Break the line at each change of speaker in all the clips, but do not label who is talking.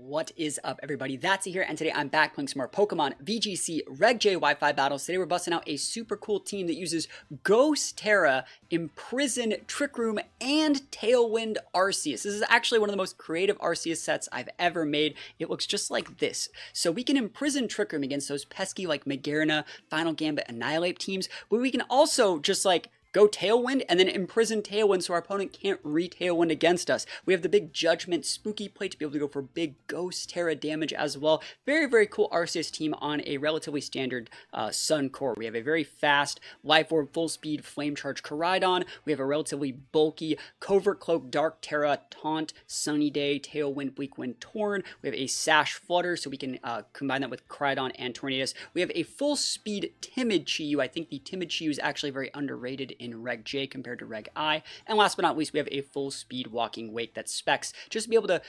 What is up, everybody? That's here, and today I'm back playing some more Pokemon VGC Reg J Wi-Fi battles. Today we're busting out a super cool team that uses Ghost Terra, Imprison, Trick Room, and Tailwind Arceus. This is actually one of the most creative Arceus sets I've ever made. It looks just like this. So we can Imprison Trick Room against those pesky like Magearna, Final Gambit, Annihilate teams, but we can also just like go Tailwind and then Imprison Tailwind so our opponent can't re-Tailwind against us. We have the big Judgment Spooky plate to be able to go for big Ghost Terra damage as well. Very, very cool Arceus team on a relatively standard Sun core. We have a very fast Life Orb, full speed, Flame Charge Koraidon. We have a relatively bulky Covert Cloak, Dark Terra, Taunt, Sunny Day, Tailwind, Bleak Wind, Torn. We have a Sash Flutter so we can combine that with Koraidon and Tornadus. We have a full speed Timid Chi-Yu. I think the Timid Chi-Yu is actually very underrated in Reg J compared to Reg I. And last but not least, we have a full speed Walking Wake that specs just to be able to,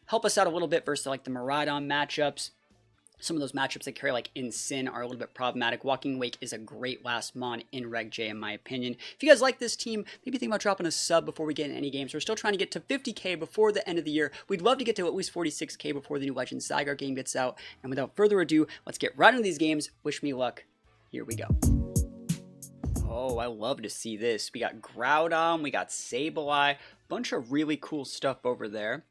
help us out a little bit versus like the Miraidon matchups. Some of those matchups that carry like in Sin are a little bit problematic. Walking Wake is a great last mon in Reg J in my opinion. If you guys like this team, maybe think about dropping a sub before we get in any games. We're still trying to get to 50k before the end of the year. We'd love to get to at least 46k before the new Legend Zygarde game gets out. And without further ado, let's get right into these games. Wish me luck. Here we go. Oh, I love to see this. We got Groudon, we got Sableye, bunch of really cool stuff over there.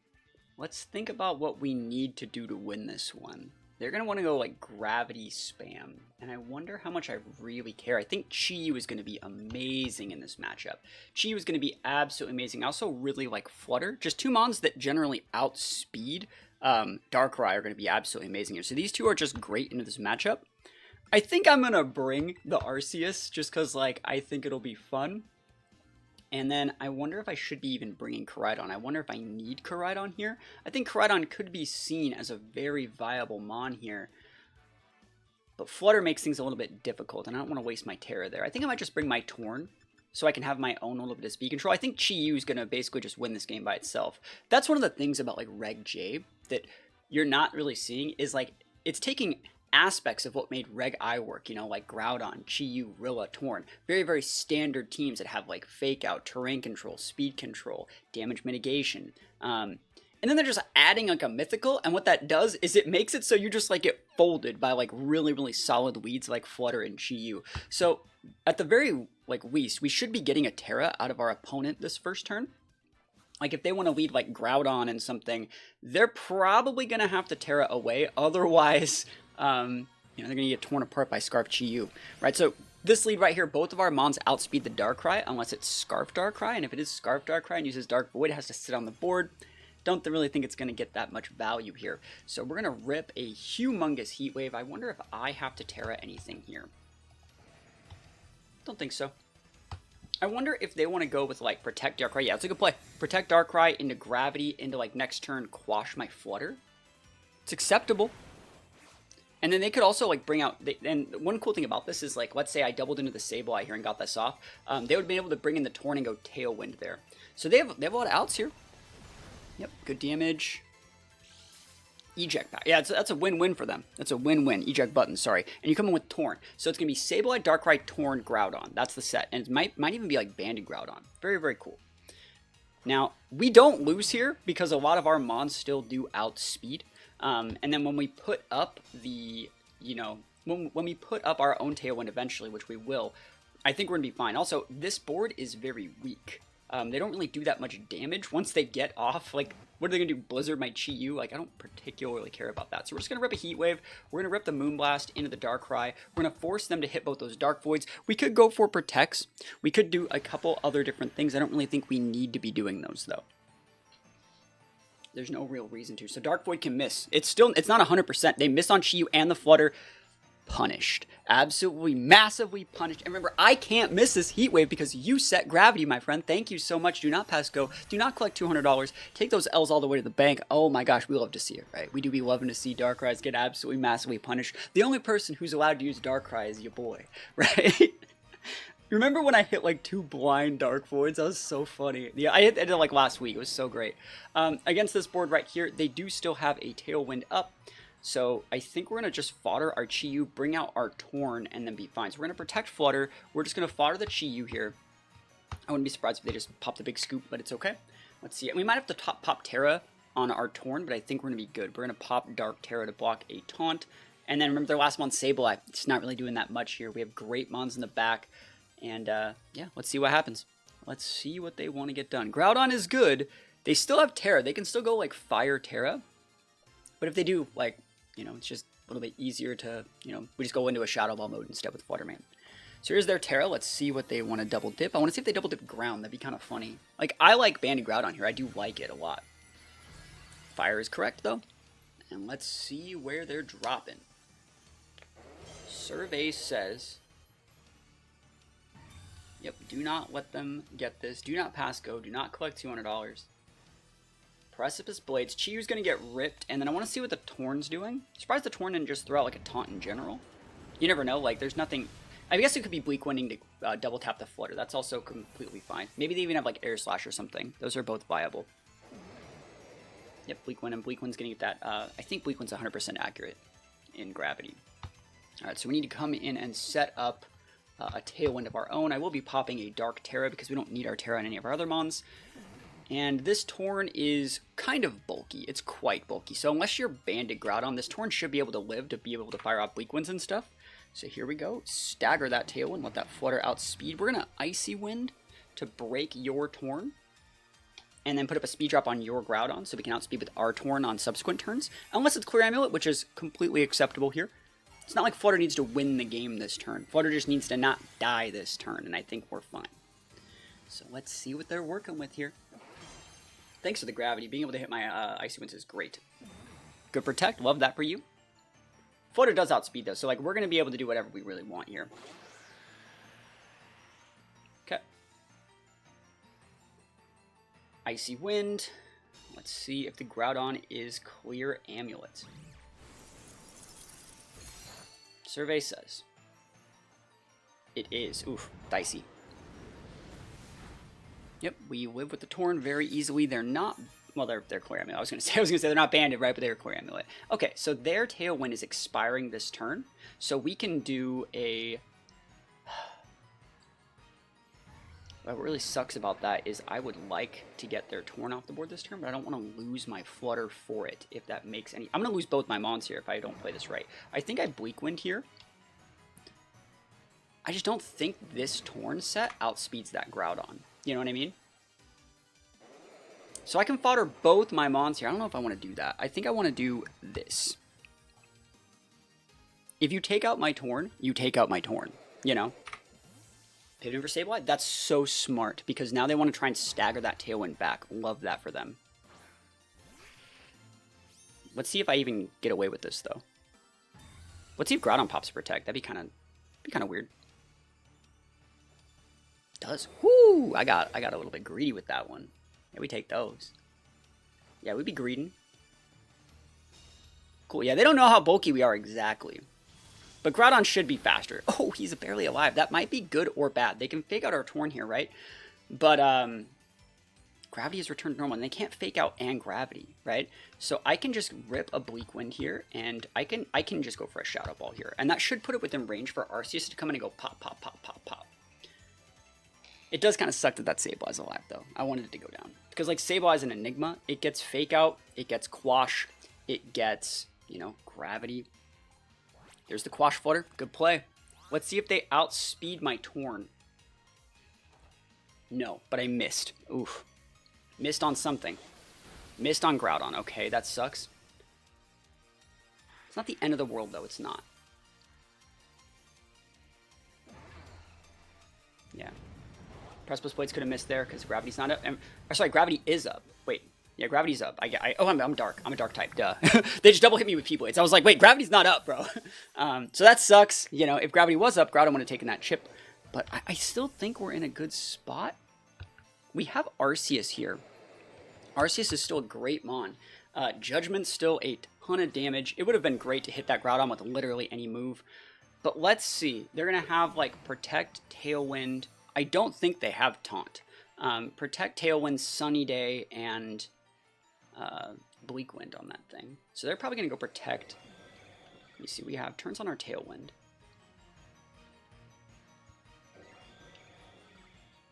Let's think about what we need to do to win this one. They're going to want to go like Gravity Spam, and I wonder how much I really care. I think Chi-Yu is going to be amazing in this matchup. Chi-Yu is going to be absolutely amazing. I also really like Flutter. Just two mons that generally outspeed Darkrai are going to be absolutely amazing here. So these two are just great into this matchup. I think I'm going to bring the Arceus just because, like, I think it'll be fun. And then I wonder if I should be even bringing Koraidon. I wonder if I need Koraidon here. I think Koraidon could be seen as a very viable mon here. But Flutter makes things a little bit difficult, and I don't want to waste my Terra there. I think I might just bring my Torn so I can have my own little bit of speed control. I think Chi-Yu is going to basically just win this game by itself. That's one of the things about, like, Reg J that you're not really seeing is, like, it's taking aspects of what made Reg I work, like Groudon, Chi-Yu, Rilla, Torn. Very, very standard teams that have like Fake Out, Terrain Control, Speed Control, Damage Mitigation. And then they're just adding like a mythical, and what that does is it makes it so you just like get folded by like really, really solid leads like Flutter and Chi-Yu. So at the very like least, we should be getting a Terra out of our opponent this first turn. Like, if they want to lead, like, Groudon and something, they're probably going to have to Terra away. Otherwise, they're going to get torn apart by Scarf Chi-Yu, right? So, this lead right here, both of our mons outspeed the Darkrai, unless it's Scarf Darkrai. And if it is Scarf Darkrai and uses Dark Void, it has to sit on the board. Don't really think it's going to get that much value here. So, we're going to rip a humongous Heat Wave. I wonder if I have to Terra anything here. Don't think so. I wonder if they want to go with, like, Protect Darkrai. Yeah, it's a good play. Protect Darkrai into Gravity, into, like, next turn, Quash my Flutter. It's acceptable. And then they could also, like, bring out... and one cool thing about this is, like, let's say I doubled into the Sableye here and got this off. They would be able to bring in the Torn and go Tailwind there. So they have a lot of outs here. Yep, good damage. Eject back. Yeah, that's a win-win for them. That's a win-win. Eject button, sorry. And you come in with Torn. So it's going to be Sableye, Darkrai, Torn, Groudon. That's the set. And it might even be like Banded Groudon. Very, very cool. Now, we don't lose here because a lot of our mons still do outspeed. And then when we put up the, when we put up our own Tailwind eventually, which we will, I think we're going to be fine. Also, this board is very weak. They don't really do that much damage once they get off. Like, what are they going to do? Blizzard my Chi-Yu? Like, I don't particularly care about that. So we're just going to rip a Heat Wave. We're going to rip the Moonblast into the Darkrai. We're going to force them to hit both those Dark Voids. We could go for Protects. We could do a couple other different things. I don't really think we need to be doing those, though. There's no real reason to. So Dark Void can miss. It's not 100%. They miss on Chi-Yu and the Flutter. Punished. Absolutely massively punished. And remember, I can't miss this Heat Wave because you set Gravity, my friend. Thank you so much. Do not pass go. Do not collect $200. Take those L's all the way to the bank. Oh my gosh, we love to see it, right? We do be loving to see Darkrai's get absolutely massively punished. The only person who's allowed to use Darkrai is your boy, right? Remember when I hit like 2 blind Dark Voids? That was so funny. Yeah, I did it like last week. It was so great. Against this board right here, they do still have a Tailwind up. So I think we're going to just fodder our Chi-Yu, bring out our Torn, and then be fine. So we're going to protect Flutter. We're just going to fodder the Chi-Yu here. I wouldn't be surprised if they just pop the big scoop, but it's okay. Let's see. We might have to pop Terra on our Torn, but I think we're going to be good. We're going to pop Dark Terra to block a taunt. And then remember their last one, Sableye. It's not really doing that much here. We have great mons in the back. And yeah, let's see what happens. Let's see what they want to get done. Groudon is good. They still have Terra. They can still go like Fire Terra. But if they do, like, you know, it's just a little bit easier to, you know, we just go into a Shadow Ball mode instead with Flutter Mane. So here's their Terra. Let's see what they want to double dip. I want to see if they double dip Ground. That'd be kind of funny. Like, I like Banded Groudon here. I do like it a lot. Fire is correct, though. And let's see where they're dropping. Survey says, yep, do not let them get this. Do not pass go. Do not collect $200. Precipice Blades. Chiyu's going to get ripped. And then I want to see what the Torn's doing. Surprised the Torn didn't just throw out like a taunt in general. You never know. Like, there's nothing... I guess it could be Bleak Winding to double tap the Flutter. That's also completely fine. Maybe they even have like Air Slash or something. Those are both viable. Yep, Bleak Wind, and Bleak Wind's going to get that. I think Bleak Wind's 100% accurate in Gravity. Alright, so we need to come in and set up a Tailwind of our own. I will be popping a Dark Terra because we don't need our Terra on any of our other mons. And this Torn is kind of bulky. It's quite bulky. So unless you're Banded Groudon, this Torn should be able to live to be able to fire off Bleak Winds and stuff. So here we go. Stagger that Tailwind. Let that Flutter outspeed. We're going to Icy Wind to break your Torn. And then put up a speed drop on your Groudon so we can outspeed with our Torn on subsequent turns. Unless it's Clear Amulet, which is completely acceptable here. It's not like Flutter needs to win the game this turn. Flutter just needs to not die this turn, and I think we're fine. So let's see what they're working with here. Thanks for the Gravity. Being able to hit my Icy Winds is great. Good Protect. Love that for you. Flutter does outspeed, though, so like we're going to be able to do whatever we really want here. Okay. Icy Wind. Let's see if the Groudon is Clear Amulet. Survey says it is. Oof, dicey. Yep, we live with the Torn very easily. They're not, well, they're Clear Amulet. I was gonna say they're not banded, right? But they're Clear Amulet. Okay, so their Tailwind is expiring this turn, so we can do a. What really sucks about that is I would like to get their Torn off the board this turn, but I don't want to lose my Flutter for it, if that makes any... I'm going to lose both my Mons here if I don't play this right. I think I Bleak Wind here. I just don't think this Torn set outspeeds that Groudon. You know what I mean? So I can fodder both my Mons here. I don't know if I want to do that. I think I want to do this. If you take out my Torn, you take out my Torn. You know? Pivoting for Sableye? That's so smart, because now they want to try and stagger that Tailwind back. Love that for them. Let's see if I even get away with this, though. Let's see if Groudon pops to Protect. That'd be kind of weird. It does. Whoo! I got a little bit greedy with that one. Yeah, we take those. Yeah, we'd be greeding. Cool. Yeah, they don't know how bulky we are exactly. But Groudon should be faster. Oh, he's barely alive. That might be good or bad. They can fake out our Torn here, right? But Gravity is returned to normal, and they can't fake out and Gravity, right? So I can just rip a Bleak Wind here, and I can just go for a Shadow Ball here. And that should put it within range for Arceus to come in and go pop, pop, pop, pop, pop. It does kind of suck that Sableye's alive, though. I wanted it to go down. Because, like, Sableye's an enigma. It gets fake out, it gets Quash, it gets, you know, Gravity. There's the Quash Flutter. Good play. Let's see if they outspeed my Torn. No, but I missed. Oof. Missed on something. Missed on Groudon. Okay, that sucks. It's not the end of the world, though. It's not. Yeah. Precipice Blades could have missed there because Gravity's not up. Or sorry, Gravity is up. Wait. Yeah, Gravity's up. I'm dark. I'm a dark type. Duh. They just double hit me with P-Blades. I was like, wait, Gravity's not up, bro. So that sucks. You know, if Gravity was up, Groudon would have taken that chip. But I still think we're in a good spot. We have Arceus here. Arceus is still a great mon. Judgment's still a ton of damage. It would have been great to hit that Groudon with literally any move. But let's see. They're going to have, like, Protect, Tailwind. I don't think they have Taunt. Protect, Tailwind, Sunny Day, and Bleak Wind on that thing. So they're probably going to go Protect. Let me see. We have turns on our Tailwind.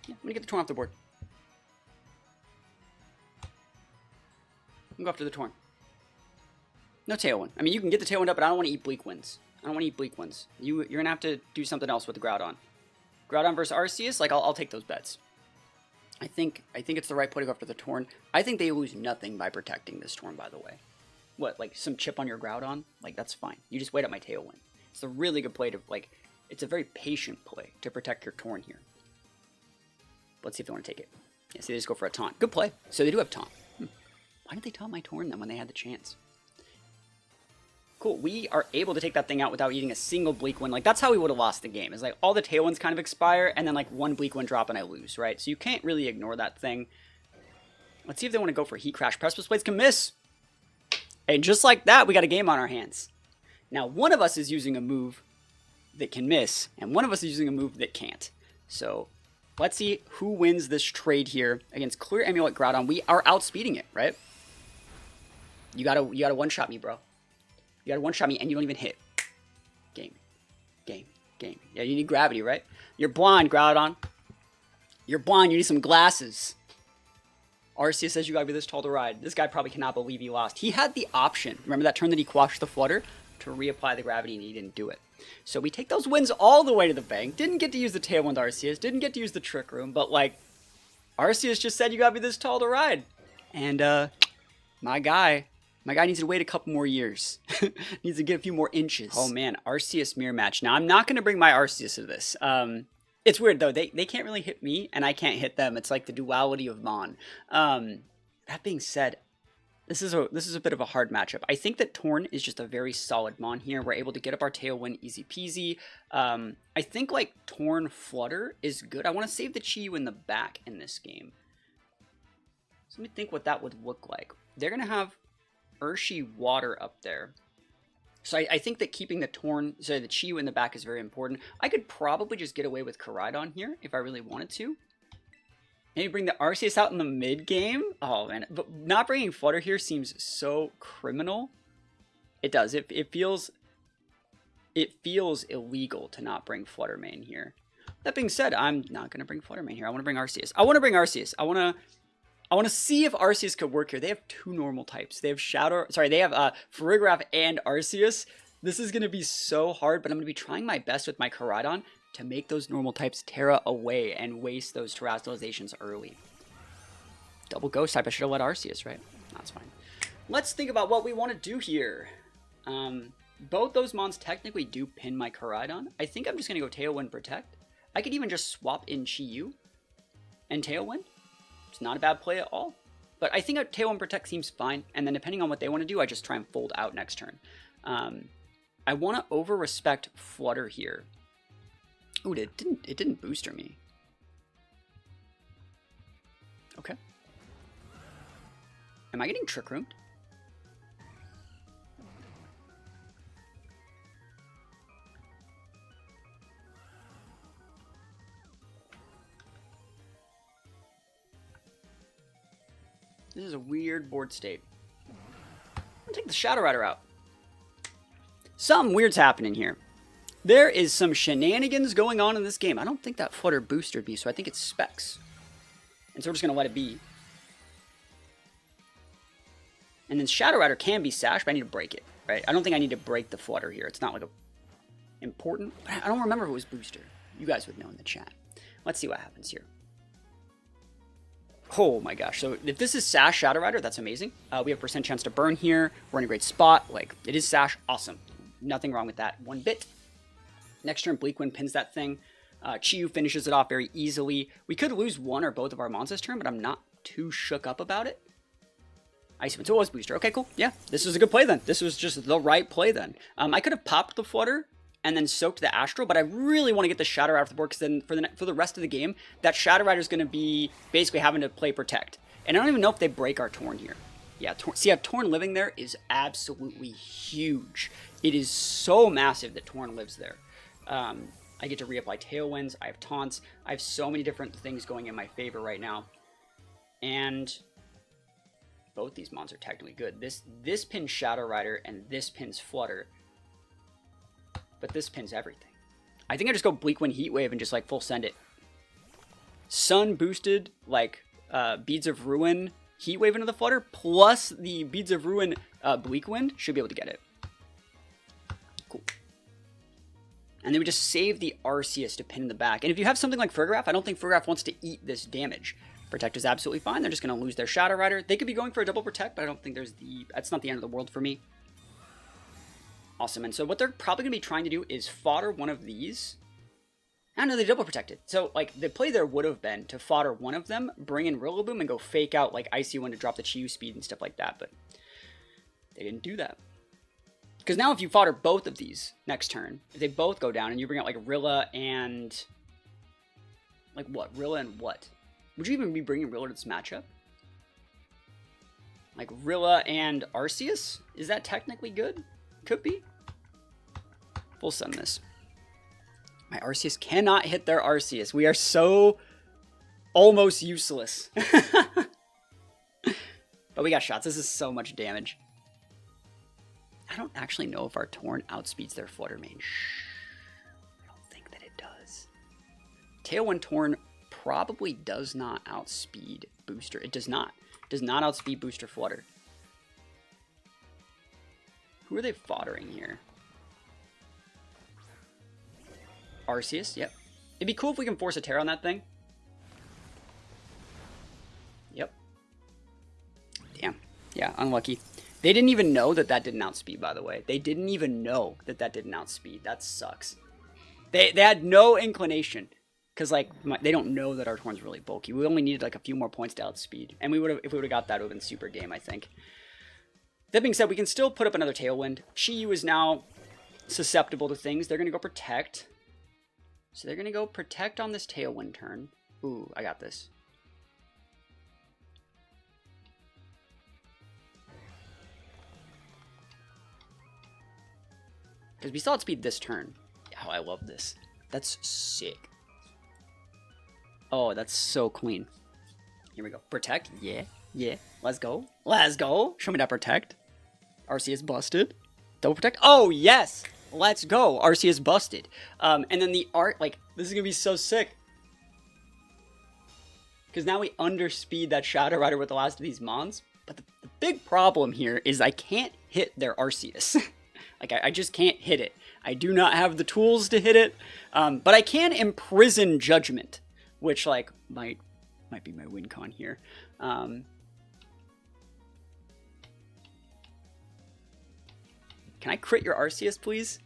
Yeah, I'm going to get the Torn off the board. I'm going to go after the Torn. No Tailwind. I mean, you can get the Tailwind up, but I don't want to eat Bleak Winds. I don't want to eat Bleak Winds. You're going to have to do something else with the Groudon. Groudon versus Arceus, like, I'll take those bets. I think it's the right play to go after the Torn. I think they lose nothing by protecting this Torn, by the way. What, like, some chip on your Groudon? Like, that's fine. You just wait up my Tailwind. It's a really good play to, like, it's a very patient play to protect your Torn here. Let's see if they want to take it. Yeah, see, they just go for a taunt. Good play. So they do have taunt. Why did they taunt my Torn then when they had the chance? Cool. We are able to take that thing out without eating a single Bleak Wind. Like, that's how we would have lost the game. Is like, all the Tailwinds kind of expire, and then, like, one Bleak Wind drop and I lose, right? So you can't really ignore that thing. Let's see if they want to go for Heat Crash. Precipice Blades can miss. And just like that, we got a game on our hands. Now, one of us is using a move that can miss, and one of us is using a move that can't. So, let's see who wins this trade here against Clear Amulet Groudon. We are outspeeding it, right? You gotta one-shot me, bro. You gotta one-shot me, and you don't even hit. Game. Game. Game. Yeah, you need gravity, right? You're blind, Groudon. You're blind. You need some glasses. Arceus says you gotta be this tall to ride. This guy probably cannot believe he lost. He had the option. Remember that turn that he quashed the flutter? To reapply the gravity, and he didn't do it. So we take those wins all the way to the bank. Didn't get to use the Tailwind Arceus. Didn't get to use the Trick Room. But, like, Arceus just said you gotta be this tall to ride. And, my guy needs to wait a couple more years. Needs to get a few more inches. Oh, man. Arceus mirror match. Now, I'm not going to bring my Arceus to this. It's weird, though. They can't really hit me, and I can't hit them. It's like the duality of Mon. That being said, this is a bit of a hard matchup. I think that Torn is just a very solid Mon here. We're able to get up our Tailwind easy peasy. I think, like, Torn Flutter is good. I want to save the Chi-Yu in the back in this game. So let me think what that would look like. They're going to have Urshi Water up there. So I think that keeping the Chi-Yu in the back is very important. I could probably just get away with Koraidon here if I really wanted to. Maybe bring the Arceus out in the mid game. Oh man, but not bringing Flutter here seems so criminal. It does. It feels illegal to not bring Flutter Mane here. That being said, I'm not gonna bring Flutter Mane here. I want to bring Arceus. I want to see if Arceus could work here. They have two normal types. They have they have Farigiraf and Arceus. This is going to be so hard, but I'm going to be trying my best with my Koraidon to make those normal types Terra away and waste those Terrasilizations early. Double Ghost type. I should have let Arceus, right? That's fine. Let's think about what we want to do here. Both those Mons technically do pin my Koraidon. I think I'm just going to go Tailwind Protect. I could even just swap in Chi-Yu and Tailwind. It's not a bad play at all. But I think a Tailwind Protect seems fine. And then depending on what they want to do, I just try and fold out next turn. I want to over-respect Flutter here. Ooh, it didn't booster me. Okay. Am I getting Trick Roomed? This is a weird board state. I'm gonna take the Shadow Rider out. Something weird's happening here. There is some shenanigans going on in this game. I don't think that Flutter boosted me, so I think it's Specs. And so we're just going to let it be. And then Shadow Rider can be Sash, but I need to break it, right? I don't think I need to break the Flutter here. It's not like important. I don't remember who was booster. You guys would know in the chat. Let's see what happens here. Oh my gosh. So if this is Sash Shadow Rider, that's amazing. We have percent chance to burn here. We're in a great spot. Like, it is Sash. Awesome. Nothing wrong with that one bit. Next turn, Bleak Wind pins that thing. Chi-Yu finishes it off very easily. We could lose one or both of our Mons this turn, but I'm not too shook up about it. Ice Wind, so it was booster. Okay, cool. Yeah, this was a good play then. This was just the right play then. I could have popped the Flutter and then soaked the Astral, but I really want to get the Shadow Rider off the board because then for the rest of the game, that Shadow Rider is going to be basically having to play Protect. And I don't even know if they break our Torn here. Yeah, see, I have Torn living there is absolutely huge. It is so massive that Torn lives there. I get to reapply Tailwinds. I have Taunts. I have so many different things going in my favor right now. And both these Mons are technically good. This pins Shadow Rider and this pins Flutter. But this pins everything. I think I just go Bleak Wind Heat Wave and just like full send it. Sun boosted, like Beads of Ruin, Heat Wave into the Flutter, plus the Beads of Ruin Bleak Wind, should be able to get it. Cool. And then we just save the Arceus to pin in the back. And if you have something like Farigiraf, I don't think Farigiraf wants to eat this damage. Protect is absolutely fine. They're just going to lose their Shadow Rider. They could be going for a double Protect, but I don't think that's not the end of the world for me. Awesome. And so what they're probably going to be trying to do is fodder one of these. I know they double protected. So, like, the play there would have been to fodder one of them, bring in Rillaboom, and go fake out, like, Icy Wind to drop the Chi-Yu speed and stuff like that, but they didn't do that. Because now if you fodder both of these next turn, if they both go down and you bring out, like, Rilla and... Like, what? Rilla and what? Would you even be bringing Rilla to this matchup? Like, Rilla and Arceus? Is that technically good? Could be. We'll send this. My Arceus cannot hit their Arceus. We are so almost useless. But we got shots. This is so much damage. I don't actually know if our Torn outspeeds their Flutter Mane. I don't think that it does. Tailwind Torn probably does not outspeed Booster. It does not. It does not outspeed Booster Flutter. Who are they foddering here? Arceus, yep. It'd be cool if we can force a tear on that thing. Yep. Damn. Yeah, unlucky. They didn't even know that that didn't outspeed, by the way. They didn't even know that that didn't outspeed. That sucks. They had no inclination. Because, like, they don't know that our Torn's really bulky. We only needed, like, a few more points to outspeed. And we would have, if we would have got that, it would have been super game, I think. That being said, we can still put up another Tailwind. Chi-Yu is now susceptible to things. They're going to go Protect. So they're going to go Protect on this Tailwind turn. Ooh, I got this. Because we still outspeed this turn. Oh, I love this. That's sick. Oh, that's so clean. Here we go. Protect. Yeah. Yeah. Let's go. Let's go. Show me that Protect. Arceus busted. Double Protect. Oh, yes. Let's go. Arceus busted. And then the art, like, this is going to be so sick. Because now we underspeed that Shadow Rider with the last of these Mons. But the big problem here is I can't hit their Arceus. Like, I just can't hit it. I do not have the tools to hit it. But I can imprison Judgment, which, like, might be my win con here. Can I crit your Arceus, please?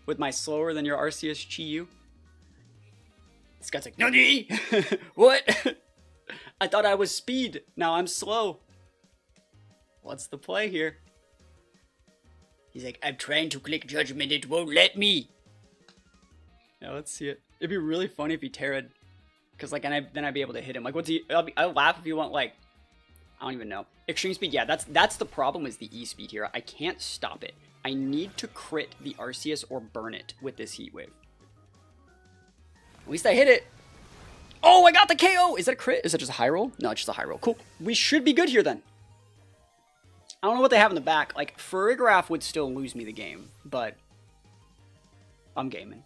With my slower than your Arceus Chi-Yu? This guy's like, NANI? What? I thought I was speed. Now I'm slow. What's the play here? He's like, I'm trying to click Judgment. It won't let me. Now let's see it. It'd be really funny if he Terra'd. Because, like, and then I'd be able to hit him. Like, what's he... I'll laugh if you want, like... I don't even know. Extreme speed, yeah, that's the problem is the E-speed here. I can't stop it. I need to crit the Arceus or burn it with this Heat Wave. At least I hit it. Oh, I got the KO! Is that a crit? Is that just a high roll? No, it's just a high roll. Cool. We should be good here then. I don't know what they have in the back. Like, Farigiraf would still lose me the game, but... I'm gaming.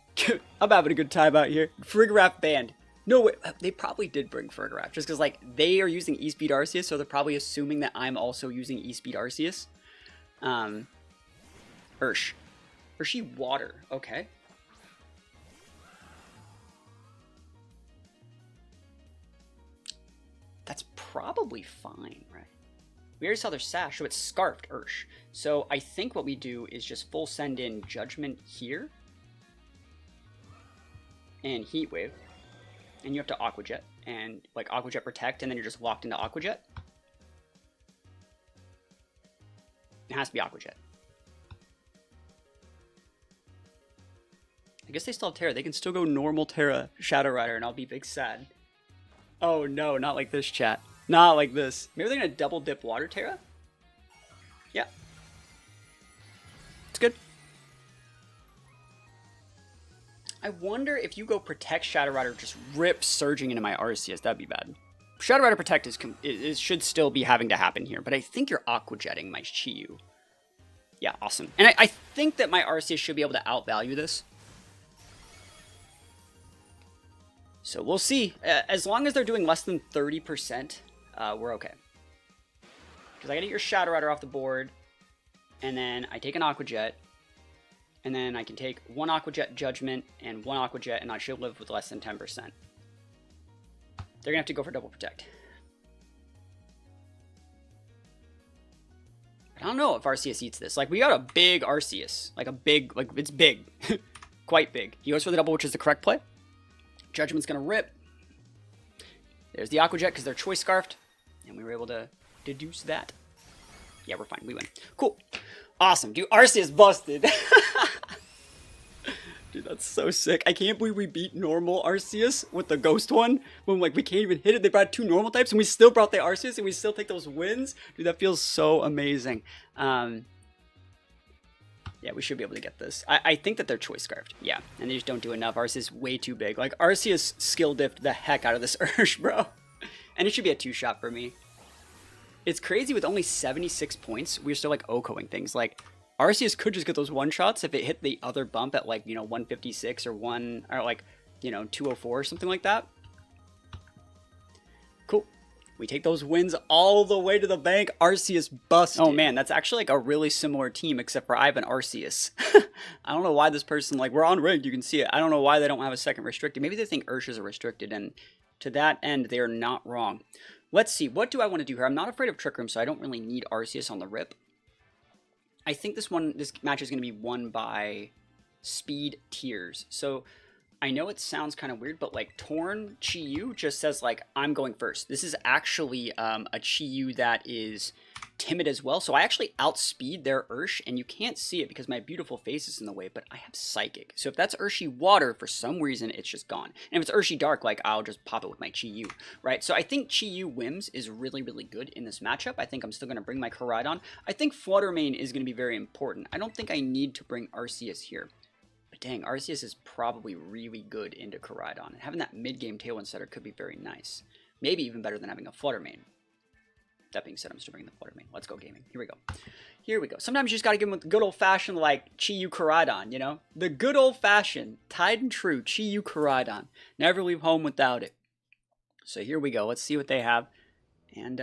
I'm having a good time out here. Farigiraf banned. No, wait, they probably did bring Farigiraf, just because, like, they are using E-Speed Arceus, so they're probably assuming that I'm also using E-Speed Arceus. Ursh. Urshy Water, okay. That's probably fine, right? We already saw their Sash, so it's Scarfed Ursh. So I think what we do is just full send in Judgment here. And Heat Wave. And you have to Aqua Jet, and like Aqua Jet Protect, and then you're just locked into Aqua Jet. It has to be Aqua Jet. I guess they still have Terra. They can still go normal Terra, Shadow Rider, and I'll be big sad. Oh no, not like this, chat. Not like this. Maybe they're gonna double dip Water Terra? Yeah. It's good. I wonder if you go Protect Shadow Rider, just rip surging into my Arceus. That'd be bad. Shadow Rider Protect should still be having to happen here, but I think you're Aqua Jetting my Chi-Yu. Yeah, awesome. And I think that my Arceus should be able to outvalue this. So we'll see. As long as they're doing less than 30%, we're okay. Because I gotta get your Shadow Rider off the board. And then I take an Aqua Jet. And then I can take one Aqua Jet Judgment and one Aqua Jet, and I should live with less than 10%. They're gonna have to go for Double Protect. I don't know if Arceus eats this. Like, we got a big Arceus. Like, a big, like, it's big. Quite big. He goes for the double, which is the correct play. Judgment's gonna rip. There's the Aqua Jet, because they're Choice Scarfed. And we were able to deduce that. Yeah, we're fine. We win. Cool. Awesome. Dude, Arceus busted. Dude, that's so sick. I can't believe we beat normal Arceus with the ghost one. When, like, we can't even hit it. They brought 2 normal types, and we still brought the Arceus, and we still take those wins. Dude, that feels so amazing. Yeah, we should be able to get this. I think that they're Choice Scarfed. Yeah, and they just don't do enough. Arceus way too big. Like, Arceus skill diffed the heck out of this Ursh, bro. And it should be a 2-shot for me. It's crazy with only 76 points, we're still, like, OHKOing things. Like, Arceus could just get those one-shots if it hit the other bump at, like, you know, 156 or like, you know, 204 or something like that. Cool. We take those wins all the way to the bank. Arceus busted. Oh, man, that's actually, like, a really similar team, except for I have an Arceus. I don't know why this person, like, we're on rigged, you can see it. I don't know why they don't have a second restricted. Maybe they think Urshias are restricted, and to that end, they are not wrong. Let's see. What do I want to do here? I'm not afraid of Trick Room, so I don't really need Arceus on the rip. I think this match is going to be won by speed tiers. So I know it sounds kind of weird, but like Torn Chi-Yu just says like, I'm going first. This is actually a Chi-Yu that is timid as well. So I actually outspeed their Ursh, and you can't see it because my beautiful face is in the way, but I have Psychic. So if that's Urshi Water, for some reason, it's just gone. And if it's Urshi Dark, like I'll just pop it with my Chi-Yu, right? So I think Chi-Yu Wims is really, really good in this matchup. I think I'm still going to bring my Koraidon. I think Flutter Mane is going to be very important. I don't think I need to bring Arceus here. But dang, Arceus is probably really good into Koraidon. And having that mid-game Tailwind setter could be very nice. Maybe even better than having a Flutter Mane. That being said, I'm still bringing the Flutter Mane. Let's go gaming. Here we go. Here we go. Sometimes you just got to give them the good old-fashioned, like, Chi-Yu Koraidon, you know? The good old-fashioned, tied and true Chi-Yu Koraidon. Never leave home without it. So here we go. Let's see what they have. And,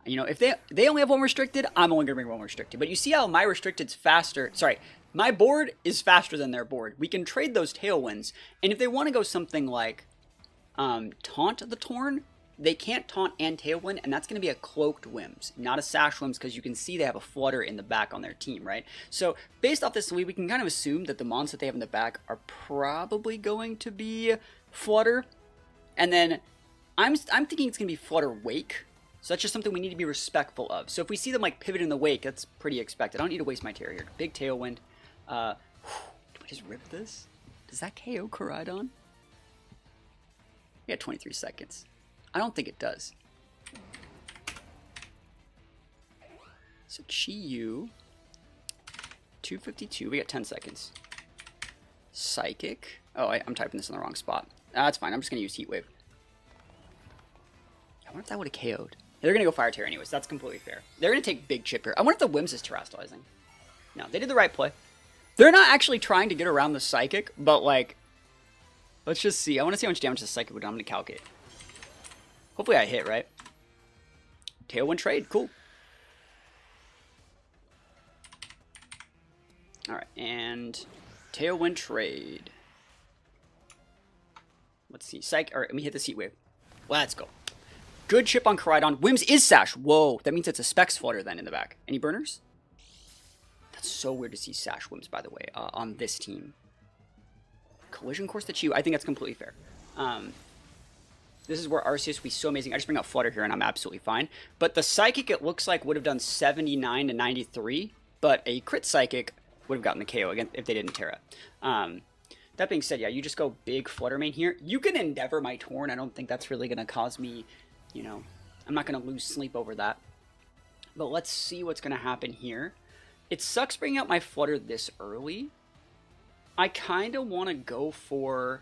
you know, if they only have one restricted, I'm only going to bring one restricted. But you see how my restricted's faster. Sorry, my board is faster than their board. We can trade those Tailwinds. And if they want to go something like Taunt the Torn, they can't Taunt and Tailwind, and that's going to be a Cloaked Wims, not a Sash Wims, because you can see they have a Flutter in the back on their team, right? So based off this lead, we can kind of assume that the mons that they have in the back are probably going to be Flutter. And then I'm thinking it's going to be Flutter Wake. So that's just something we need to be respectful of. So if we see them like pivot in the Wake, that's pretty expected. I don't need to waste my Terra here. Big Tailwind. Do I just rip this? Does that KO Koraidon? We got 23 seconds. I don't think it does. So Chi-Yu, 252. We got 10 seconds. Psychic. Oh, I'm typing this in the wrong spot. That's fine. I'm just gonna use Heat Wave. I wonder if that would have KO'd. They're gonna go Fire Tear anyways. That's completely fair. They're gonna take Big Chip here. I wonder if the Wims is terastallizing. No, they did the right play. They're not actually trying to get around the Psychic, but like, let's just see. I want to see how much damage the Psychic would do. I'm gonna calculate. Hopefully I hit, right? Tailwind trade, cool. Alright, and Tailwind trade. Let's see, Alright, let me hit the Heat Wave. Let's go. Good chip on Koraidon. Wims is Sash. Whoa, that means it's a Specs Flutter then in the back. Any burners? That's so weird to see Sash Wims, by the way, on this team. Collision Course to Chi-Yu. I think that's completely fair. This is where Arceus would be so amazing. I just bring out Flutter here, and I'm absolutely fine. But the Psychic, it looks like, would have done 79 to 93, but a crit Psychic would have gotten the KO again if they didn't Terra. That being said, yeah, you just go big Flutter Mane here. You can Endeavor my Torn. I don't think that's really going to cause me, you know, I'm not going to lose sleep over that. But let's see what's going to happen here. It sucks bringing out my Flutter this early. I kind of want to go for...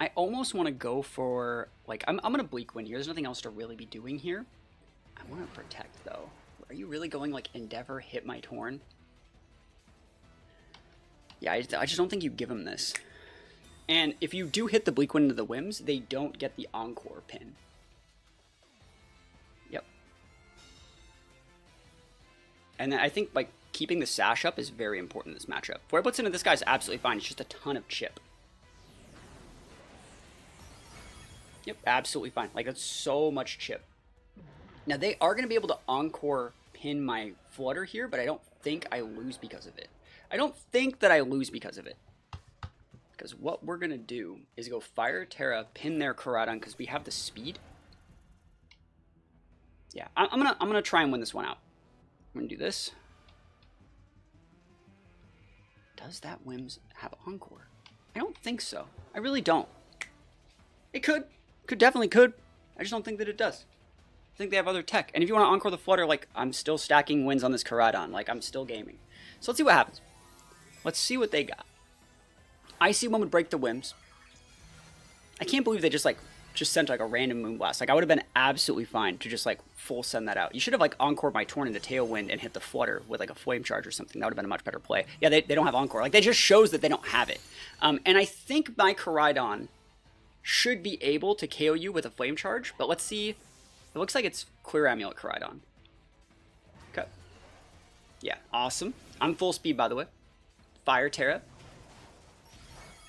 I almost want to go for, like, I'm going to Bleak Wind here. There's nothing else to really be doing here. I want to Protect, though. Are you really going, like, Endeavor, hit my Torn? Yeah, I just don't think you give him this. And if you do hit the Bleak Wind into the Wims, they don't get the Encore pin. And then I think like keeping the sash up is very important in this matchup. Four puts into this guy's absolutely fine. It's just a ton of chip. Yep, absolutely fine. Like, that's so much chip. Now, they are going to be able to encore pin my Flutter here, but I don't think I lose because of it. I don't think that I lose because of it. Because what we're going to do is go Fire Terra, pin their Koraidon, because we have the speed. Yeah, I'm gonna try and win this one out. I'm going to do this. Does that Wims have Encore? I don't think so. I really don't. It could. Definitely could. I just don't think that it does. I think they have other tech. And if you want to Encore the Flutter, like, I'm still stacking wins on this Koraidon. Like, I'm still gaming. So let's see what happens. Let's see what they got. Icy one would break the Wims. I can't believe they just sent like a random Moonblast. Like, I would have been absolutely fine to just like full send that out. You should have like Encored my Torn into Tailwind and hit the Flutter with like a Flame Charge or something. That would have been a much better play. Yeah, they don't have Encore. Like, that just shows that they don't have it. And I think my Koraidon should be able to KO you with a Flame Charge, but let's see. It looks like it's Clear Amulet Koraidon. Okay. Yeah, awesome. I'm full speed, by the way. Fire Terra.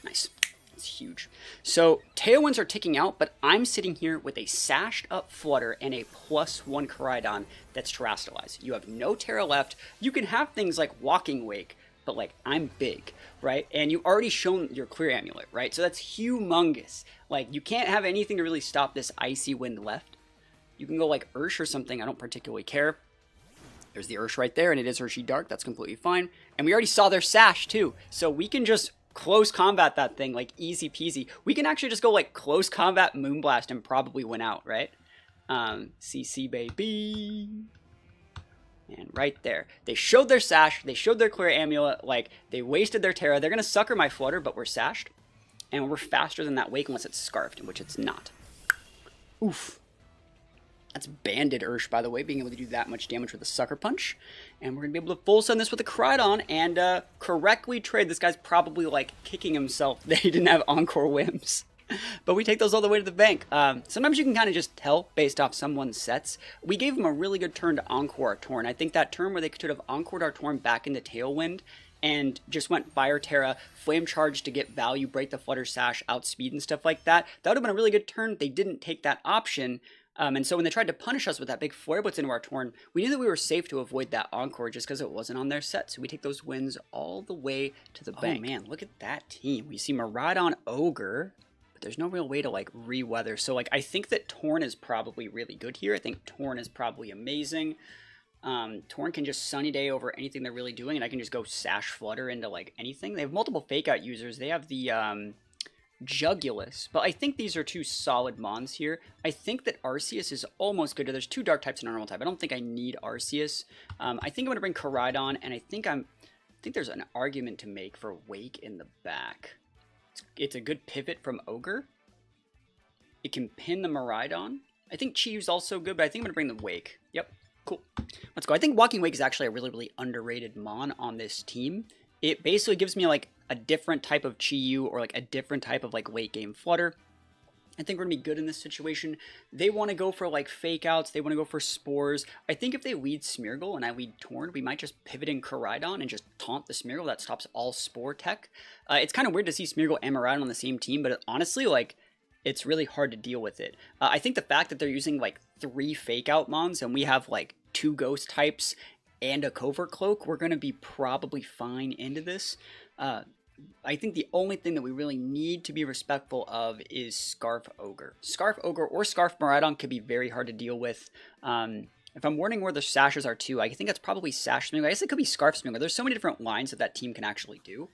Nice. It's huge. So Tailwinds are ticking out, but I'm sitting here with a sashed up Flutter and a +1 Koraidon that's Terastallized. You have no Terra left. You can have things like Walking Wake, but like, I'm big, right? And you've already shown your Clear Amulet, right? So that's humongous. Like, you can't have anything to really stop this Icy Wind left. You can go like Ursh or something. I don't particularly care. There's the Ursh right there, and it is Urshi Dark. That's completely fine. And we already saw their Sash too. So we can just close combat that thing like easy peasy. We can actually just go like close combat Moonblast and probably win out, right? CC baby. And right there. They showed their Sash. They showed their Clear Amulet. Like, they wasted their Terra. They're going to sucker my Flutter, but we're Sashed. And we're faster than that Wake unless it's Scarfed, which it's not. Oof. That's Banded Ursh, by the way, being able to do that much damage with a Sucker Punch. And we're going to be able to full send this with a Koraidon and correctly trade. This guy's probably, like, kicking himself that he didn't have Encore Wims. But we take those all the way to the bank. Sometimes you can kind of just tell based off someone's sets. We gave him a really good turn to Encore our Torn. I think that turn where they could have Encored our Torn back into Tailwind and just went Fire Terra, Flame Charge to get value, break the Flutter Sash, outspeed and stuff like that. That would have been a really good turn. They didn't take that option. And so when they tried to punish us with that big Flare Blitz into our Torn, we knew that we were safe to avoid that Encore just because it wasn't on their set. So we take those wins all the way to the bank. Oh man, look at that team. We see Miraidon Ogre, but there's no real way to like re-weather. So like, I think that Torn is probably really good here. I think Torn is probably amazing. Torn can just Sunny Day over anything they're really doing, and I can just go Sash Flutter into like anything. They have multiple Fake Out users. They have the Jugulus, but I think these are two solid Mons here. I think that Arceus is almost good. There's two Dark types and a normal type. I don't think I need Arceus. I think I'm going to bring Koraidon, and I think there's an argument to make for Wake in the back. It's a good pivot from Ogre. It can pin the Miraidon. I think Chiyu's also good, but I think I'm going to bring the Wake. Yep, cool. Let's go. I think Walking Wake is actually a really, really underrated Mon on this team. It basically gives me like a different type of Chiyu or like a different type of like late game Flutter. I think we're going to be good in this situation. They want to go for like Fake Outs. They want to go for Spores. I think if they lead Smeargle and I lead Torn, we might just pivot in Koraidon and just taunt the Smeargle. That stops all Spore tech. It's kind of weird to see Smeargle and Miraidon on the same team, but honestly, like, it's really hard to deal with it. I think the fact that they're using like 3 Fake Out Mons and we have like 2 Ghost types and a Covert Cloak, we're going to be probably fine into this. I think the only thing that we really need to be respectful of is Scarf Ogre. Scarf Ogre or Scarf Miraidon could be very hard to deal with. If I'm wondering where the Sashes are too, I think that's probably Sash Smeargle. I guess it could be Scarf Smeargle. There's so many different lines that team can actually do.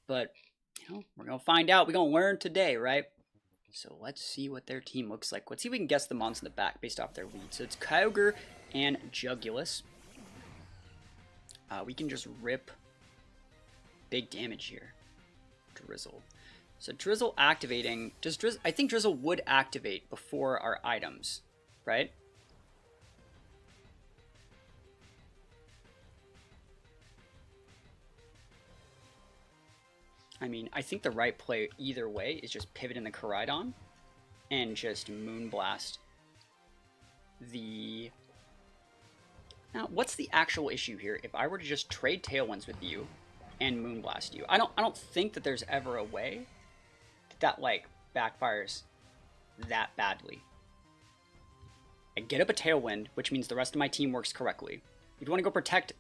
But, you know, we're going to find out. We're going to learn today, right? So let's see what their team looks like. Let's see if we can guess the Mons in the back based off their lead. So it's Kyogre and Jugulus. We can just rip big damage here. Drizzle. So Drizzle activating. I think Drizzle would activate before our items, right? I mean, I think the right play either way is just pivot in the Koraidon and just Moonblast the Now, what's the actual issue here if I were to just trade Tailwinds with you and Moonblast you? I don't think that there's ever a way that, like, backfires that badly. I get up a Tailwind, which means the rest of my team works correctly. If you want to go protect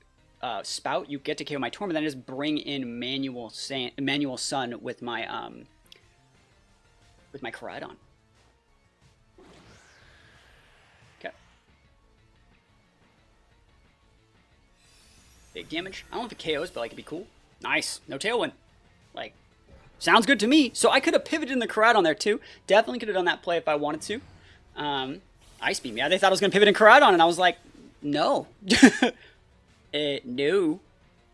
Spout, you get to KO my Torment, then I just bring in Manual Sun with my Koraidon. Okay. Big damage. I don't know if it KOs, but like it'd be cool. Nice. No Tailwind. Like, sounds good to me. So I could have pivoted in the Koraidon there too. Definitely could have done that play if I wanted to. Ice Beam. Yeah, they thought I was going to pivot in Koraidon, and I was like, no. No.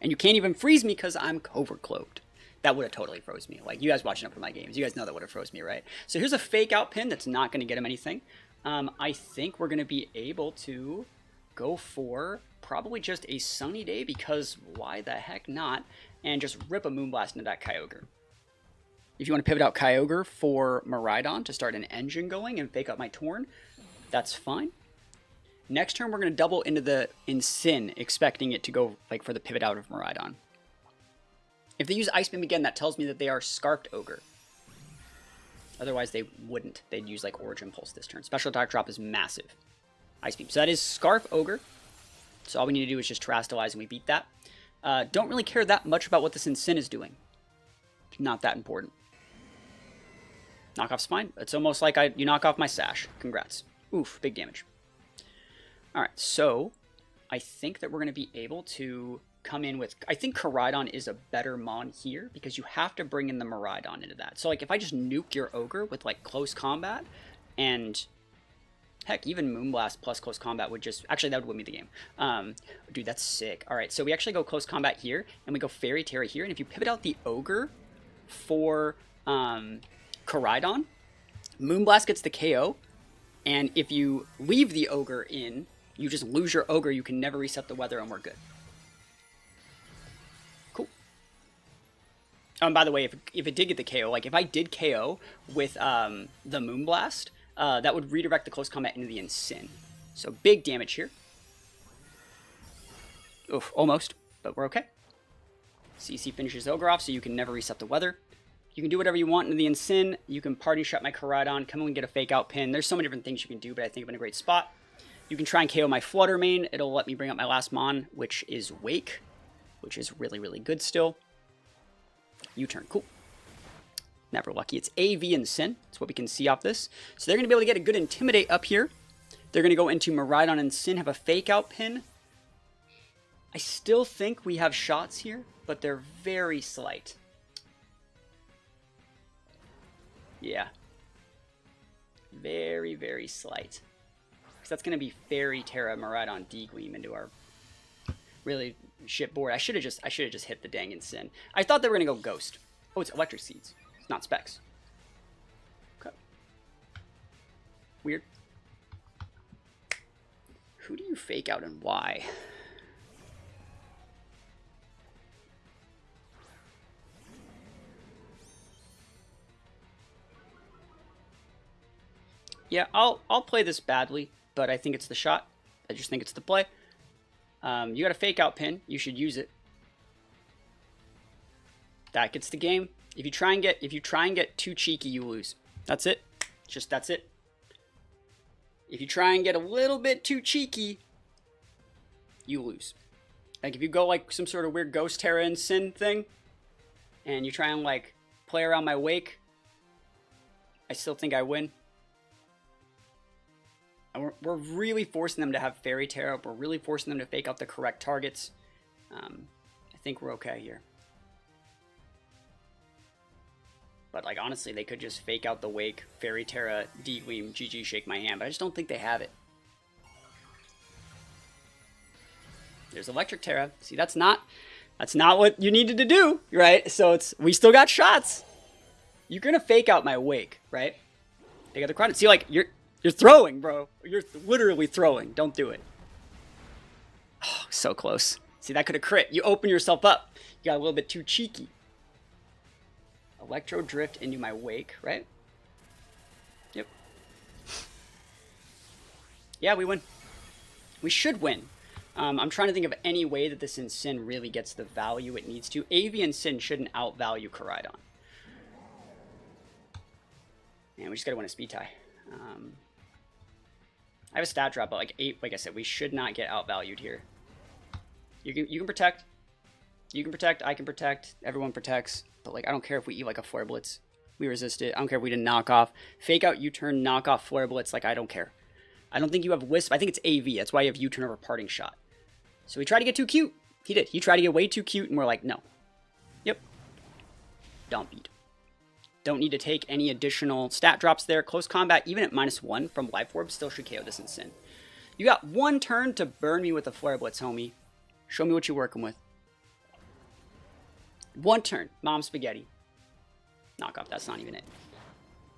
And you can't even freeze me because I'm Overcloaked. That would have totally froze me. Like, you guys watching up for my games, you guys know that would have froze me, right? So here's a fake out pin that's not going to get him anything. I think we're going to be able to go for probably just a Sunny Day, because why the heck not? And just rip a Moonblast into that Kyogre. If you want to pivot out Kyogre for Miraidon to start an engine going and fake out my Torn, that's fine. Next turn, we're going to double into the Sin, expecting it to go like for the pivot out of Miraidon. If they use Ice Beam again, that tells me that they are Scarfed Ogre. Otherwise, they wouldn't. They'd use like Origin Pulse this turn. Special attack drop is massive. Ice Beam. So that is Scarf Ogre. So all we need to do is just Terrastalize and we beat that. Don't really care that much about what this Sin is doing. It's not that important. Knock off Spine. It's almost like you knock off my Sash. Congrats. Oof, big damage. Alright, so I think that we're going to be able to come in with... I think Koraidon is a better mon here because you have to bring in the Miraidon into that. So like if I just nuke your Ogre with like close combat and... Heck, even Moonblast plus close combat would just... Actually, that would win me the game. Dude, that's sick. Alright, so we actually go close combat here and we go Fairy Terra here. And if you pivot out the Ogre for Koraidon, Moonblast gets the KO. And if you leave the Ogre in, you just lose your Ogre, you can never reset the weather, and we're good. Cool. Oh, and by the way, if it did get the KO, like if I did KO with the Moonblast, that would redirect the close combat into the Sin. So big damage here. Oof, almost, but we're okay. CC finishes Ogre off, so you can never reset the weather. You can do whatever you want into the Sin. You can party shot my Koraidon, come in and get a fake out pin. There's so many different things you can do, but I think I'm in a great spot. You can try and KO my Flutter Mane. It'll let me bring up my last mon, which is Wake, which is really, really good still. U-turn, cool. Never lucky. It's AV and Sin. That's what we can see off this. So they're going to be able to get a good Intimidate up here. They're going to go into Miraidon and Sin, have a fake out pin. I still think we have shots here, but they're very slight. Yeah. Very, very slight. Because that's going to be Fairy Terra Miraidon D-Gleam into our really shit board. I should have just hit the dang Sin. I thought they were going to go Ghost. Oh, it's Electric Seeds. It's not Specs. Okay. Weird. Who do you fake out and why? Yeah, I'll play this badly, but I think it's the shot. I just think it's the play. You got a fake out pin. You should use it. That gets the game. If you try and get too cheeky, you lose. That's it. That's it. If you try and get a little bit too cheeky, you lose. Like if you go like some sort of weird Ghost Terra and Sin thing, and you try and like play around my Wake, I still think I win. And we're really forcing them to have Fairy Terra. We're really forcing them to fake out the correct targets. I think we're okay here. But like honestly, they could just fake out the Wake, Fairy Terra, D-Gleam, GG, shake my hand. But I just don't think they have it. There's Electric Terra. See, that's not what you needed to do, right? So we still got shots. You're gonna fake out my Wake, right? They got the Koraidon. See, like you're throwing, bro. You're literally throwing. Don't do it. Oh, so close. See, that could have crit. You open yourself up. You got a little bit too cheeky. Electro Drift into my Wake, right? Yep. Yeah, we win. We should win. I'm trying to think of any way that this Sin really gets the value it needs to. Avian Sin shouldn't outvalue Koraidon. And we just gotta win a speed tie. I have a stat drop, but like 8, like I said, we should not get outvalued here. You can protect. You can protect, I can protect, everyone protects. But like I don't care if we eat like a Flare Blitz. We resist it. I don't care if we didn't knock off. Fake out U-turn, knock off Flare Blitz, like I don't care. I don't think you have Wisp. I think it's AV. That's why you have U-turn over Parting Shot. So he tried to get too cute. He did. He tried to get way too cute, and we're like, no. Yep. Don't beat. Don't need to take any additional stat drops there. Close combat, even at -1 from Life Orb, still should KO this in Sin. You got 1 turn to burn me with a Flare Blitz, homie. Show me what you're working with. 1 turn. Mom Spaghetti. Knock off. That's not even it.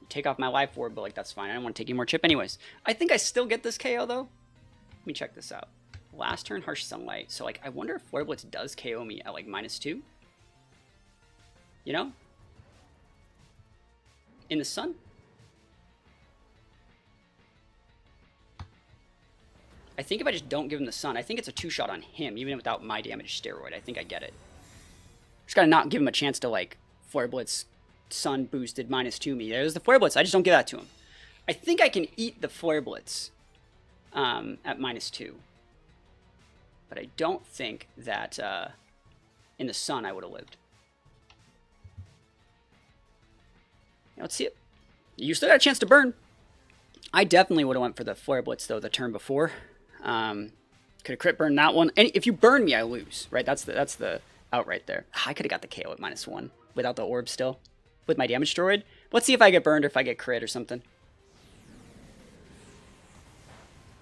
Take off my Life Orb, but like that's fine. I don't want to take any more chip anyways. I think I still get this KO though. Let me check this out. Last turn, Harsh Sunlight. So like I wonder if Flare Blitz does KO me at like -2. You know? In the sun? I think if I just don't give him the sun, I think it's a 2-shot on him, even without my damage steroid. I think I get it. Just gotta not give him a chance to like Flare Blitz sun boosted -2 me. There's the Flare Blitz. I just don't give that to him. I think I can eat the Flare Blitz at -2. But I don't think that in the sun I would have lived. Now, let's see it. You still got a chance to burn. I definitely would have went for the Flare Blitz though the turn before. Could have crit burned that one. And if you burn me, I lose. Right? That's the out right there. I could have got the KO at -1 without the orb still. With my damage droid. Let's see if I get burned or if I get crit or something.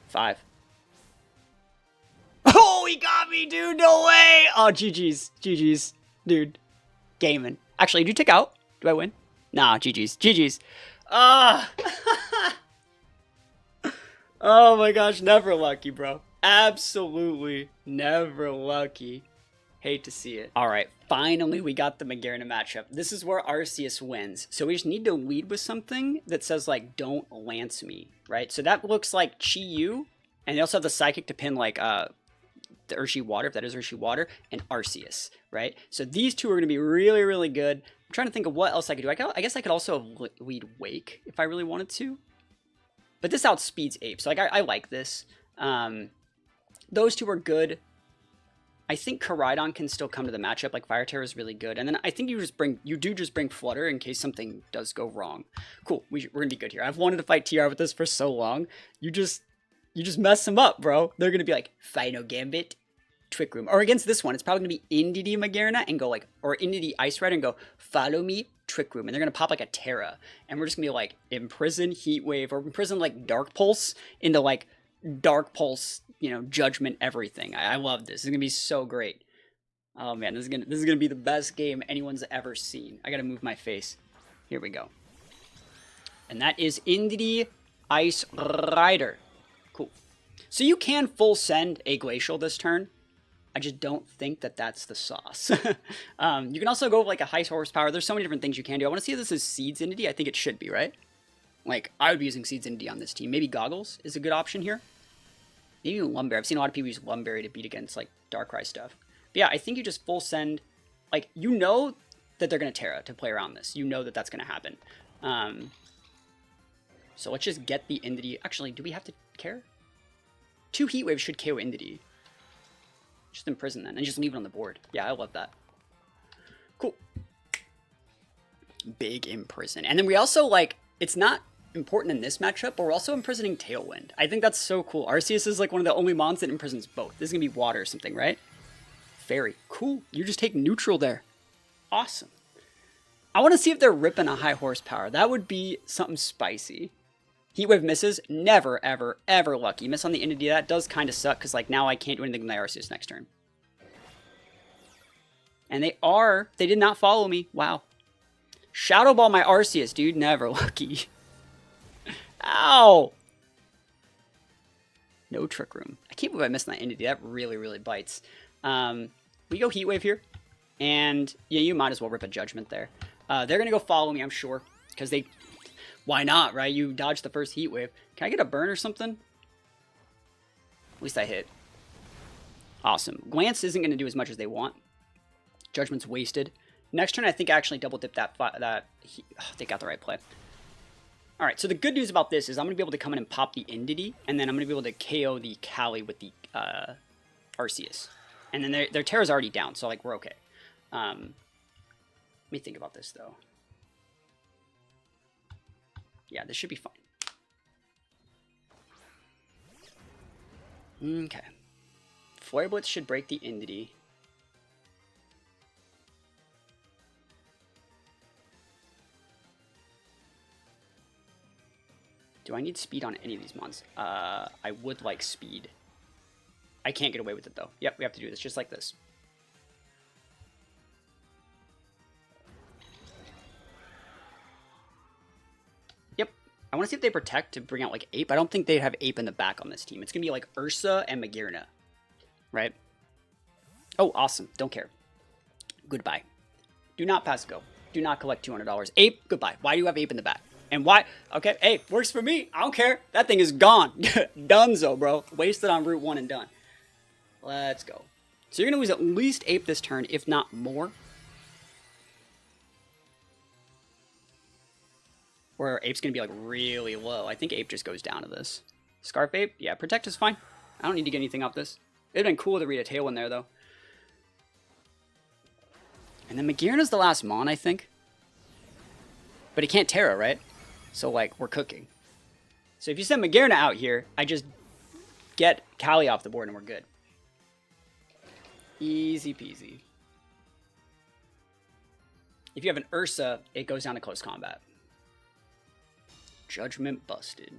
5. Oh, he got me, dude. No way. Oh, GG's. GG's. Dude. Gaming. Actually, do you tick out? Do I win? Nah, GG's. GG's. Ah. Oh my gosh. Never lucky, bro. Absolutely never lucky. Hate to see it. All right, finally we got the Magearna matchup. This is where Arceus wins. So we just need to lead with something that says like, don't lance me, right? So that looks like Chi-Yu, and they also have the Psychic to pin like the Urshi Water, if that is Urshi Water, and Arceus, right? So these two are gonna be really, really good. I'm trying to think of what else I could do. I guess I could also lead Wake if I really wanted to. But this outspeeds Ape, so like I like this. Those two are good. I think Koraidon can still come to the matchup. Like Fire Terror is really good, and then I think you do just bring Flutter in case something does go wrong. Cool, we're gonna be good here. I've wanted to fight TR with this for so long. You just mess them up, bro. They're gonna be like Final Gambit, Trick Room, or against this one, it's probably gonna be Indeedee Magearna and go like, or Indeedee Ice Rider and go follow me, Trick Room, and they're gonna pop like a Terra, and we're just gonna be like imprison Heat Wave or imprison like Dark Pulse into like Dark Pulse. You know, Judgment everything. I love this. This is gonna be so great. Oh man, this is gonna be the best game anyone's ever seen. I gotta move my face. Here we go. And that is Indeedee Ice Rider. Cool. So you can full send a Glacial this turn. I just don't think that that's the sauce. You can also go with like a high horsepower. There's so many different things you can do. I want to see if this is Seeds Indeedee. I think it should be, right? Like I would be using Seeds Indeedee on this team. Maybe Goggles is a good option here. Maybe even Lumberry. I've seen a lot of people use Lumberry to beat against, like, Darkrai stuff. But yeah, I think you just full send... Like, you know that they're going to Terra to play around this. You know that that's going to happen. So let's just get the Indeedee... Actually, do we have to care? 2 Heat Waves should KO Indeedee. Just imprison then, and just leave it on the board. Yeah, I love that. Cool. Big imprison. And then we also, like... It's not... important in this matchup, but we're also imprisoning Tailwind. I think that's so cool. Arceus is like one of the only mons that imprisons both. This is gonna be water or something, right? Very cool. You just take neutral there. Awesome. I want to see if they're ripping a high horsepower. That would be something spicy. Heatwave misses. Never, ever, ever lucky. Miss on the Indeedee. That does kind of suck because like now I can't do anything with my Arceus next turn. And they did not follow me. Wow. Shadow Ball my Arceus, dude. Never lucky. Ow! No Trick Room. I can't believe I missed that Indeedee. That really, really bites. We go Heat Wave here. And yeah, you might as well rip a Judgment there. They're going to go follow me, I'm sure. Because they... Why not, right? You dodged the first Heat Wave. Can I get a burn or something? At least I hit. Awesome. Glance isn't going to do as much as they want. Judgment's wasted. Next turn, I think I actually double dip they got the right play. All right, so the good news about this is I'm going to be able to come in and pop the Indity, and then I'm going to be able to KO the Cali with the Arceus. And then their Terra's already down, so, like, we're okay. Let me think about this, though. Yeah, this should be fine. Okay. Flare Blitz should break the Indity. Do I need speed on any of these mons? I would like speed. I can't get away with it, though. Yep, we have to do this just like this. Yep. I want to see if they protect to bring out, like, Ape. I don't think they have Ape in the back on this team. It's going to be, like, Ursa and Magearna. Right? Oh, awesome. Don't care. Goodbye. Do not pass go. Do not collect $200. Ape, goodbye. Why do you have Ape in the back? And why? Okay, hey, works for me. I don't care. That thing is gone. Dunzo, bro. Wasted on Route 1 and done. Let's go. So you're going to lose at least Ape this turn, if not more. Or Ape's going to be, like, really low. I think Ape just goes down to this. Scarf Ape? Yeah, Protect is fine. I don't need to get anything off this. It'd been cool to read a Tailwind there, though. And then Magearna's the last Mon, I think. But he can't Terra, right? So, like, we're cooking. So if you send Magearna out here, I just get Cali off the board and we're good. Easy peasy. If you have an Ursa, it goes down to close combat. Judgment busted.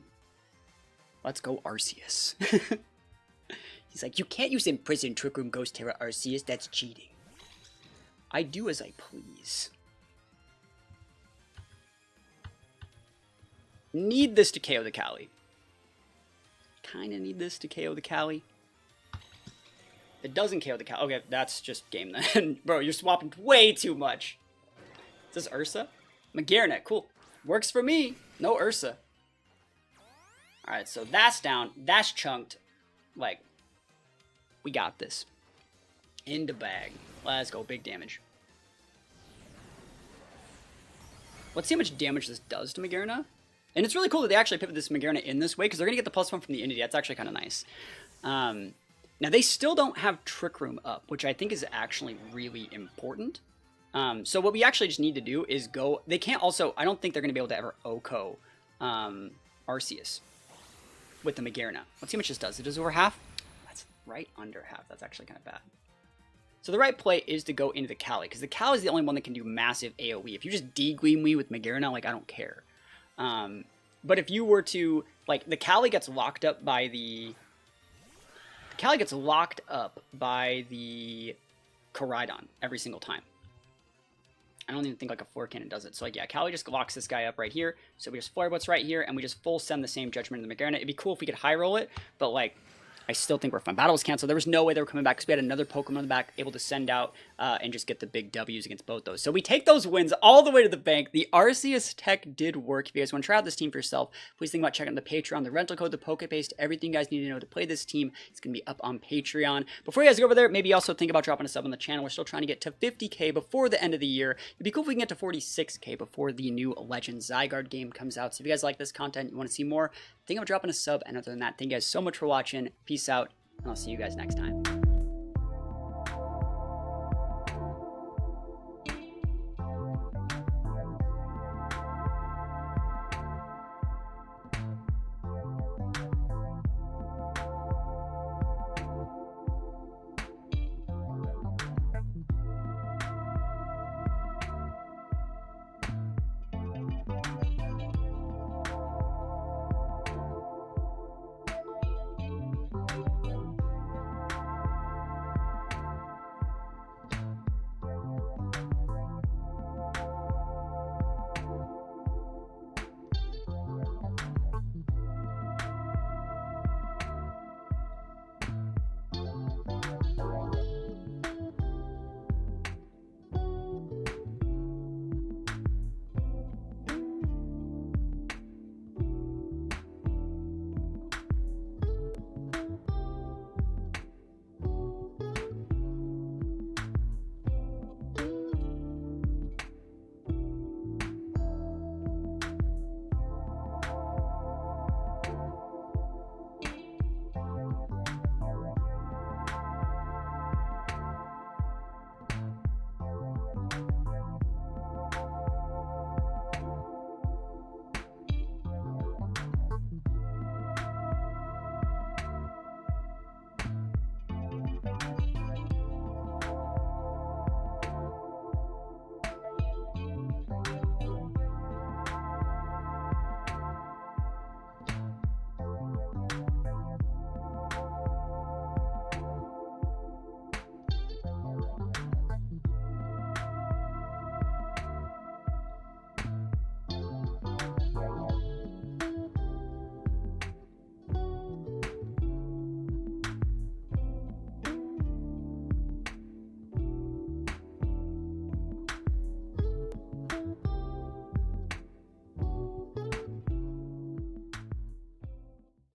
Let's go Arceus. He's like, you can't use Imprison, Trick Room, Ghost Terra, Arceus. That's cheating. I do as I please. Need this to KO the Cali. Kinda need this to KO the Cali. It doesn't KO the Cali. Okay, that's just game then. Bro, you're swapping way too much. Is this Ursa? Magearna, cool. Works for me. No Ursa. Alright, so that's down. That's chunked. Like, we got this. In the bag. Let's go. Big damage. Let's see how much damage this does to Magearna. And it's really cool that they actually pivot this Magearna in this way, because they're going to get the +1 from the Indity. That's actually kind of nice. Now, they still don't have Trick Room up, which I think is actually really important. So what we actually just need to do is go... They can't also... I don't think they're going to be able to ever OHKO Arceus with the Magearna. Let's see how much this does. It does over half? That's right under half. That's actually kind of bad. So the right play is to go into the Cali, because the Cali is the only one that can do massive AoE. If you just D-Gleam me with Magearna, like, I don't care. But if you were to, like, the Cali gets locked up by the Koraidon every single time. I don't even think, like, a Floor Cannon does it. So, like, yeah, Cali just locks this guy up right here. So we just Flare Blitz right here, and we just full send the same Judgment into the Magearna. It'd be cool if we could high roll it, but, like, I still think we're fine. Battle was canceled. There was no way they were coming back because we had another Pokemon in the back able to send out and just get the big W's against both those. So we take those wins all the way to the bank. The Arceus tech did work. If you guys want to try out this team for yourself, please think about checking out the Patreon, the rental code, the PokePaste, everything you guys need to know to play this team. It's going to be up on Patreon. Before you guys go over there, maybe also think about dropping a sub on the channel. We're still trying to get to 50K before the end of the year. It'd be cool if we can get to 46K before the new Legend Zygarde game comes out. So if you guys like this content, you want to see more, think about dropping a sub. And other than that, thank you guys so much for watching. Peace out. And I'll see you guys next time.